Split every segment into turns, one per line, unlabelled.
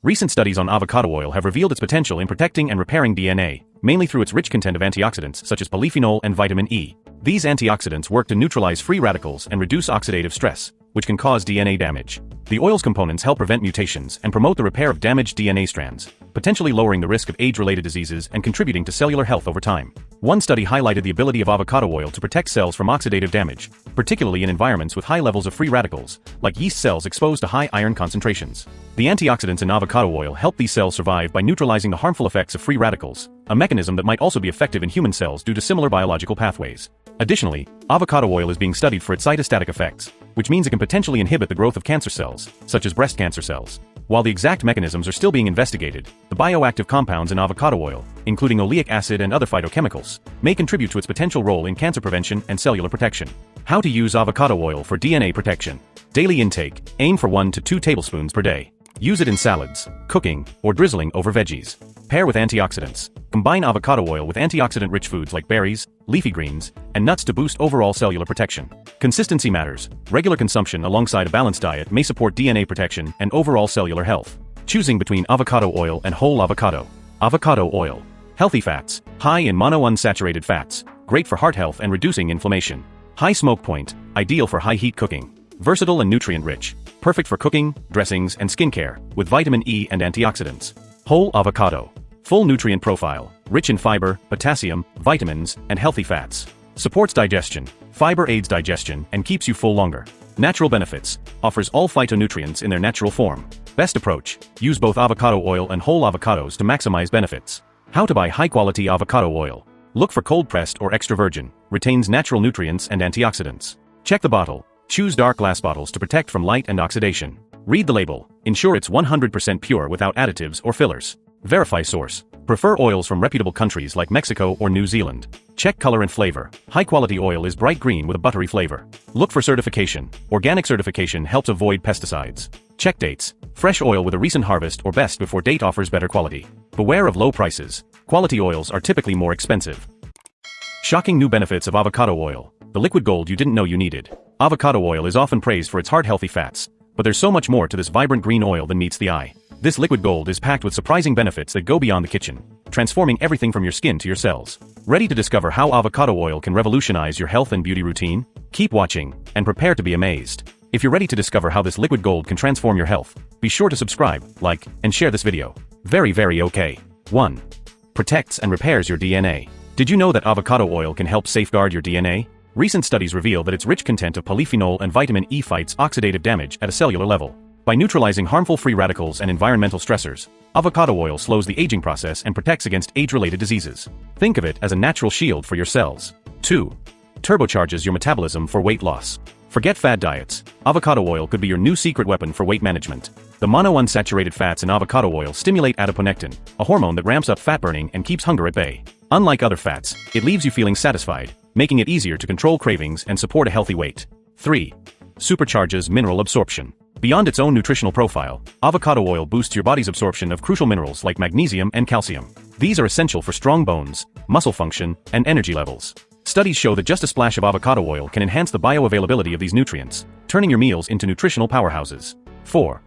Recent studies on avocado oil have revealed its potential in protecting and repairing DNA, mainly through its rich content of antioxidants such as polyphenol and vitamin E. These antioxidants work to neutralize free radicals and reduce oxidative stress, which can cause DNA damage. The oil's components help prevent mutations and promote the repair of damaged DNA strands, potentially lowering the risk of age-related diseases and contributing to cellular health over time. One study highlighted the ability of avocado oil to protect cells from oxidative damage, particularly in environments with high levels of free radicals, like yeast cells exposed to high iron concentrations. The antioxidants in avocado oil help these cells survive by neutralizing the harmful effects of free radicals, a mechanism that might also be effective in human cells due to similar biological pathways. Additionally, avocado oil is being studied for its cytostatic effects, which means it can potentially inhibit the growth of cancer cells, such as breast cancer cells. While the exact mechanisms are still being investigated, the bioactive compounds in avocado oil, including oleic acid and other phytochemicals, may contribute to its potential role in cancer prevention and cellular protection. How to use avocado oil for DNA protection. Daily intake: aim for 1 to 2 tablespoons per day. Use it in salads, cooking, or drizzling over veggies. Pair with antioxidants. Combine avocado oil with antioxidant-rich foods like berries, leafy greens, and nuts to boost overall cellular protection. Consistency matters. Regular consumption alongside a balanced diet may support DNA protection and overall cellular health. Choosing between avocado oil and whole avocado. Avocado oil. Healthy fats. High in monounsaturated fats. Great for heart health and reducing inflammation. High smoke point. Ideal for high-heat cooking. Versatile and nutrient-rich. Perfect for cooking, dressings, and skincare, with vitamin E and antioxidants. Whole avocado. Full nutrient profile, rich in fiber, potassium, vitamins, and healthy fats. Supports digestion. Fiber aids digestion and keeps you full longer. Natural benefits. Offers all phytonutrients in their natural form. Best approach. Use both avocado oil and whole avocados to maximize benefits. How to buy high-quality avocado oil. Look for cold-pressed or extra virgin. Retains natural nutrients and antioxidants. Check the bottle. Choose dark glass bottles to protect from light and oxidation. Read the label. Ensure it's 100% pure without additives or fillers. Verify source. Prefer oils from reputable countries like Mexico or New Zealand. Check color and flavor. High-quality oil is bright green with a buttery flavor. Look for certification. Organic certification helps avoid pesticides. Check dates. Fresh oil with a recent harvest or best before date offers better quality. Beware of low prices. Quality oils are typically more expensive. Shocking new benefits of avocado oil. The liquid gold you didn't know you needed. Avocado oil is often praised for its heart-healthy fats, but there's so much more to this vibrant green oil than meets the eye. This liquid gold is packed with surprising benefits that go beyond the kitchen, transforming everything from your skin to your cells. Ready to discover how avocado oil can revolutionize your health and beauty routine? Keep watching, and prepare to be amazed. If you're ready to discover how this liquid gold can transform your health, be sure to subscribe, like, and share this video. Very okay. 1. Protects and repairs your DNA. Did you know that avocado oil can help safeguard your DNA? Recent studies reveal that its rich content of polyphenol and vitamin E fights oxidative damage at a cellular level. By neutralizing harmful free radicals and environmental stressors, avocado oil slows the aging process and protects against age-related diseases. Think of it as a natural shield for your cells. 2. Turbocharges your metabolism for weight loss. Forget fad diets. Avocado oil could be your new secret weapon for weight management. The monounsaturated fats in avocado oil stimulate adiponectin, a hormone that ramps up fat burning and keeps hunger at bay. Unlike other fats, it leaves you feeling satisfied, making it easier to control cravings and support a healthy weight. 3. Supercharges mineral absorption. Beyond its own nutritional profile, avocado oil boosts your body's absorption of crucial minerals like magnesium and calcium. These are essential for strong bones, muscle function, and energy levels. Studies show that just a splash of avocado oil can enhance the bioavailability of these nutrients, turning your meals into nutritional powerhouses. 4.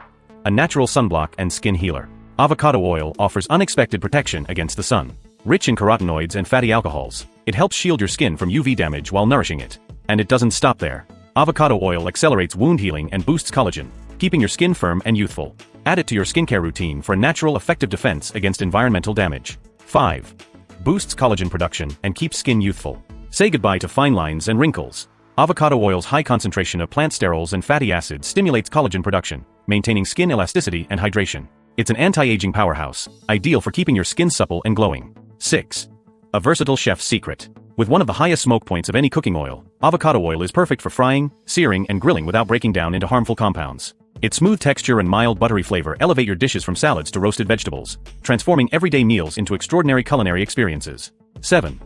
A natural sunblock and skin healer. Avocado oil offers unexpected protection against the sun. Rich in carotenoids and fatty alcohols, it helps shield your skin from UV damage while nourishing it. And it doesn't stop there. Avocado oil accelerates wound healing and boosts collagen, keeping your skin firm and youthful. Add it to your skincare routine for a natural, effective defense against environmental damage. 5. Boosts collagen production and keeps skin youthful. Say goodbye to fine lines and wrinkles. Avocado oil's high concentration of plant sterols and fatty acids stimulates collagen production, maintaining skin elasticity and hydration. It's an anti-aging powerhouse, ideal for keeping your skin supple and glowing. 6. A versatile chef's secret. With one of the highest smoke points of any cooking oil, avocado oil is perfect for frying, searing, and grilling without breaking down into harmful compounds. Its smooth texture and mild buttery flavor elevate your dishes from salads to roasted vegetables, transforming everyday meals into extraordinary culinary experiences. 7.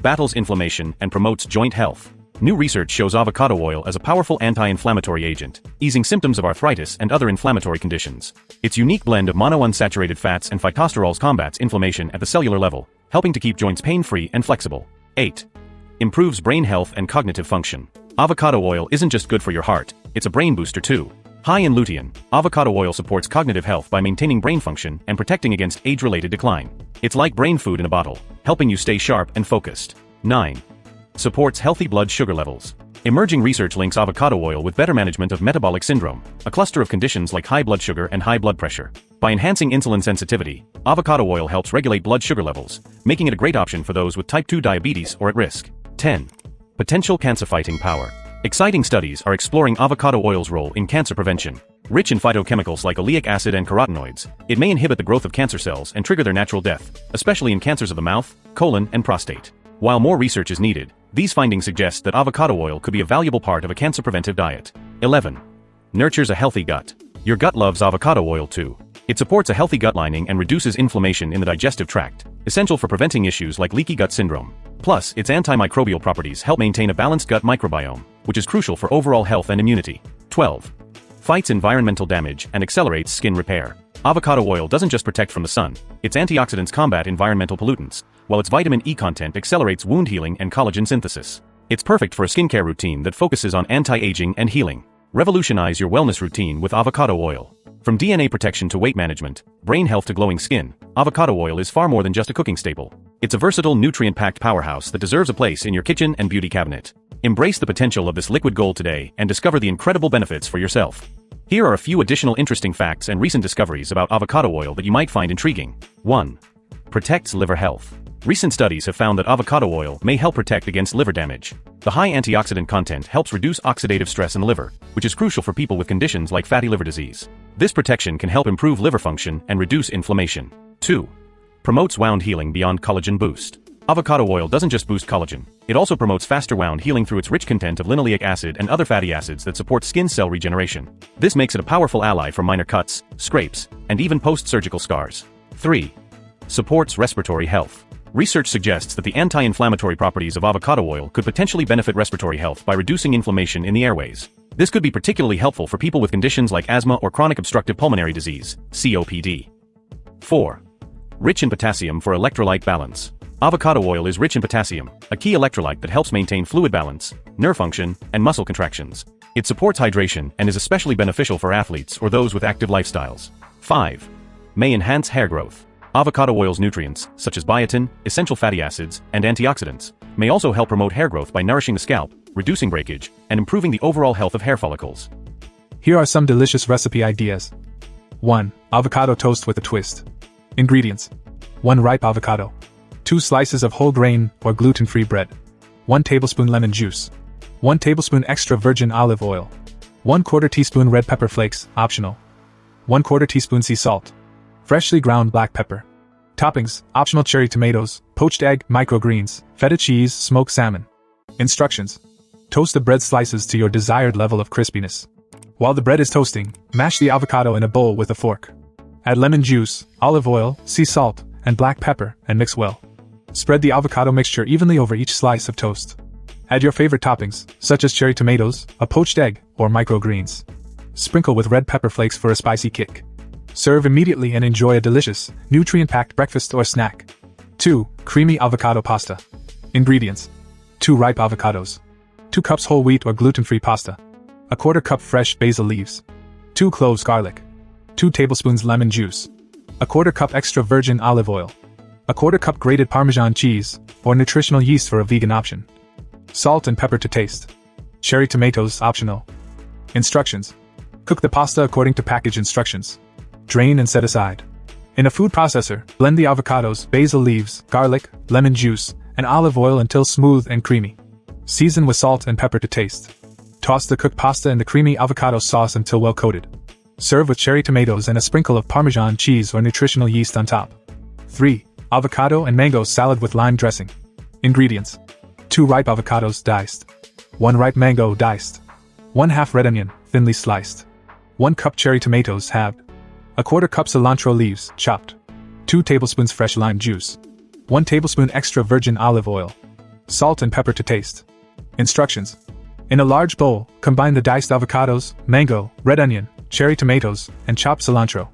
Battles inflammation and promotes joint health. New research shows avocado oil as a powerful anti-inflammatory agent, easing symptoms of arthritis and other inflammatory conditions. Its unique blend of monounsaturated fats and phytosterols combats inflammation at the cellular level, helping to keep joints pain-free and flexible. 8. Improves brain health and cognitive function. Avocado oil isn't just good for your heart, it's a brain booster too. High in lutein, avocado oil supports cognitive health by maintaining brain function and protecting against age-related decline. It's like brain food in a bottle, helping you stay sharp and focused. 9. Supports healthy blood sugar levels. Emerging research links avocado oil with better management of metabolic syndrome, a cluster of conditions like high blood sugar and high blood pressure. By enhancing insulin sensitivity, avocado oil helps regulate blood sugar levels, making it a great option for those with type 2 diabetes or at risk. 10. Potential cancer-fighting power. Exciting studies are exploring avocado oil's role in cancer prevention. Rich in phytochemicals like oleic acid and carotenoids, it may inhibit the growth of cancer cells and trigger their natural death, especially in cancers of the mouth, colon, and prostate. While more research is needed, these findings suggest that avocado oil could be a valuable part of a cancer-preventive diet. 11. Nurtures a healthy gut. Your gut loves avocado oil too. It supports a healthy gut lining and reduces inflammation in the digestive tract, essential for preventing issues like leaky gut syndrome. Plus, its antimicrobial properties help maintain a balanced gut microbiome, which is crucial for overall health and immunity. 12. Fights environmental damage and accelerates skin repair. Avocado oil doesn't just protect from the sun, its antioxidants combat environmental pollutants, while its vitamin E content accelerates wound healing and collagen synthesis. It's perfect for a skincare routine that focuses on anti-aging and healing. Revolutionize your wellness routine with avocado oil. From DNA protection to weight management, brain health to glowing skin, avocado oil is far more than just a cooking staple. It's a versatile, nutrient-packed powerhouse that deserves a place in your kitchen and beauty cabinet. Embrace the potential of this liquid gold today and discover the incredible benefits for yourself. Here are a few additional interesting facts and recent discoveries about avocado oil that you might find intriguing. 1. Protects liver health. Recent studies have found that avocado oil may help protect against liver damage. The high antioxidant content helps reduce oxidative stress in the liver, which is crucial for people with conditions like fatty liver disease. This protection can help improve liver function and reduce inflammation. 2. Promotes wound healing beyond collagen boost. Avocado oil doesn't just boost collagen, it also promotes faster wound healing through its rich content of linoleic acid and other fatty acids that support skin cell regeneration. This makes it a powerful ally for minor cuts, scrapes, and even post-surgical scars. 3. Supports respiratory health. Research suggests that the anti-inflammatory properties of avocado oil could potentially benefit respiratory health by reducing inflammation in the airways. This could be particularly helpful for people with conditions like asthma or chronic obstructive pulmonary disease, COPD. 4. Rich in potassium for electrolyte balance. Avocado oil is rich in potassium, a key electrolyte that helps maintain fluid balance, nerve function, and muscle contractions. It supports hydration and is especially beneficial for athletes or those with active lifestyles. 5. May enhance hair growth. Avocado oil's nutrients, such as biotin, essential fatty acids, and antioxidants, may also help promote hair growth by nourishing the scalp, reducing breakage, and improving the overall health of hair follicles.
Here are some delicious recipe ideas. 1. Avocado toast with a twist. Ingredients: 1 ripe avocado, 2 slices of whole grain or gluten-free bread, 1 tablespoon lemon juice, 1 tablespoon extra virgin olive oil, 1/4 teaspoon red pepper flakes, optional, 1/4 teaspoon sea salt, freshly ground black pepper. Toppings: optional cherry tomatoes, poached egg, microgreens, feta cheese, smoked salmon. Instructions: toast the bread slices to your desired level of crispiness. While the bread is toasting, mash the avocado in a bowl with a fork. Add lemon juice, olive oil, sea salt, and black pepper, and mix well. Spread the avocado mixture evenly over each slice of toast. Add your favorite toppings, such as cherry tomatoes, a poached egg, or microgreens. Sprinkle with red pepper flakes for a spicy kick. Serve immediately and enjoy a delicious, nutrient-packed breakfast or snack. 2. Creamy avocado pasta. Ingredients: 2 ripe avocados, 2 cups whole wheat or gluten-free pasta, 1/4 cup fresh basil leaves, 2 cloves garlic, 2 tablespoons lemon juice, 1/4 cup extra virgin olive oil, 1/4 cup grated Parmesan cheese, or nutritional yeast for a vegan option. Salt and pepper to taste. Cherry tomatoes optional. Instructions: cook the pasta according to package instructions. Drain and set aside. In a food processor, blend the avocados, basil leaves, garlic, lemon juice, and olive oil until smooth and creamy. Season with salt and pepper to taste. Toss the cooked pasta in the creamy avocado sauce until well coated. Serve with cherry tomatoes and a sprinkle of Parmesan cheese or nutritional yeast on top. 3. Avocado and mango salad with lime dressing. Ingredients: 2 ripe avocados diced, 1 ripe mango diced, 1/2 red onion thinly sliced, 1 cup cherry tomatoes halved, 1/4 cup cilantro leaves chopped, 2 tablespoons fresh lime juice, 1 tablespoon extra virgin olive oil, salt and pepper to taste. Instructions: in a large bowl, combine the diced avocados, mango, red onion, cherry tomatoes, and chopped cilantro.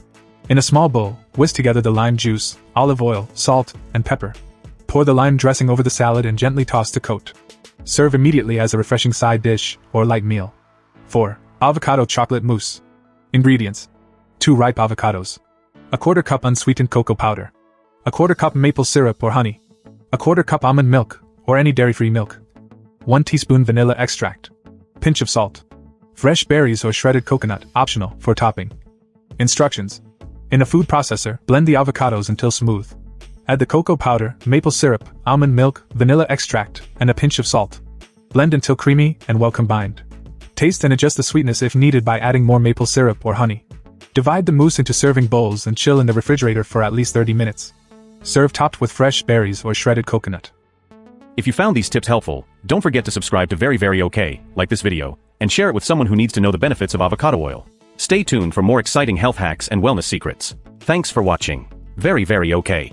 In a small bowl, whisk together the lime juice, olive oil, salt, and pepper. Pour the lime dressing over the salad and gently toss to coat. Serve immediately as a refreshing side dish or light meal. 4. Avocado chocolate mousse. Ingredients: 2 ripe avocados, a quarter cup unsweetened cocoa powder, a quarter cup maple syrup or honey, a quarter cup almond milk or any dairy-free milk, 1 teaspoon vanilla extract, pinch of salt, fresh berries or shredded coconut, optional, for topping. Instructions: in a food processor, blend the avocados until smooth. Add the cocoa powder, maple syrup, almond milk, vanilla extract, and a pinch of salt. Blend until creamy and well combined. Taste and adjust the sweetness if needed by adding more maple syrup or honey. Divide the mousse into serving bowls and chill in the refrigerator for at least 30 minutes. Serve topped with fresh berries or shredded coconut.
If you found these tips helpful, don't forget to subscribe to Very OK, like this video, and share it with someone who needs to know the benefits of avocado oil. Stay tuned for more exciting health hacks and wellness secrets. Thanks for watching. Very OK.